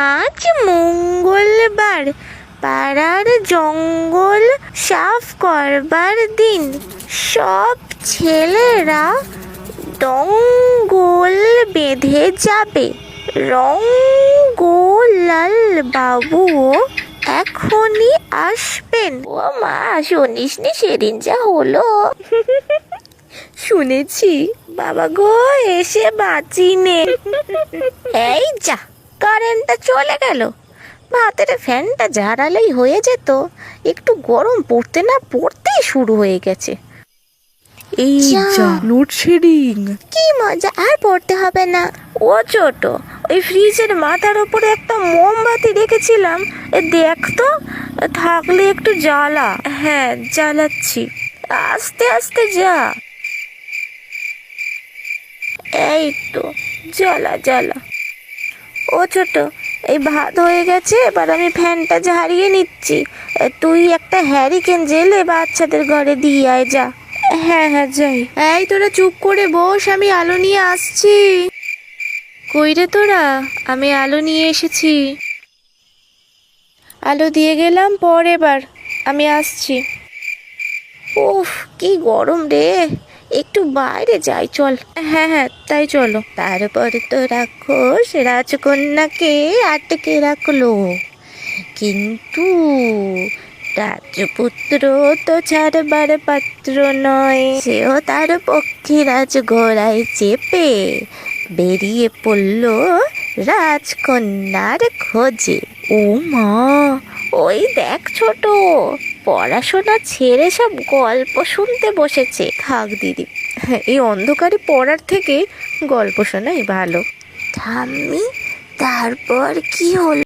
আজ মঙ্গলবার, পাড়ার জঙ্গল সাফ করবার দিন। সব ছেলেরা দঙ্গল বেঁধে যাবে। রঙ্গলাল বাবুও এখনই আসবেন। ও মা, শুনিসনি সেদিন যা হলো? শুনেছি বাবা গো, এসে বাঁচিনে। এই যা, কারেন্টটা চলে গেল। ভাতের ফ্যানটা ঝাড়ালেই হয়ে যেত। একটু গরম পড়তে না পড়তেই শুরু হয়ে গেছে। এই যা লোডশেডিং। কি মজা, আর পড়তে হবে না। ও ছোট, ওই ফ্রিজের মাথার উপরে একটা মোমবাতি রেখেছিলাম, দেখ তো, থাকলে একটু জ্বালা। হ্যাঁ, জ্বালাচ্ছি। আস্তে আস্তে যা। এই তো, জ্বালা জ্বালা। ও ছোট, এই ভাত হয়ে গেছে, এবার আমি ফ্যানটা ঝাড়িয়ে নিচ্ছি। তুই একটা হ্যারিকেন জেলে বাচ্চাদের ঘরে দিয়ে আয়, যা। হ্যাঁ হ্যাঁ, যাই। এই তোরা চুপ করে বস, আমি আলো নিয়ে আসছি। কই রে তোরা? আমি আলো নিয়ে এসেছি। আলো দিয়ে গেলাম পর, এবার আমি আসছি। উফ, কি গরম রে, একটু বাইরে যাই চল। হ্যাঁ হ্যাঁ, তাই চলো। তারপরে তো রাক্ষস রাজকন্যাকে আটকে রাখলো, কিন্তু রাজপুত্র তো ছাড়বার পাত্র নয়। সেও তার পক্ষে রাজঘোড়ায় চেপে বেরিয়ে পড়ল রাজকন্যার খোঁজে। ও মা, ওই দেখ ছোট, পড়াশোনা ছেড়ে সব গল্প শুনতে বসেছে। থাক দিদি, এই অন্ধকারে পড়ার থেকে গল্প শোনাই ভালো। ঠাম্মি, তারপর কি হলো?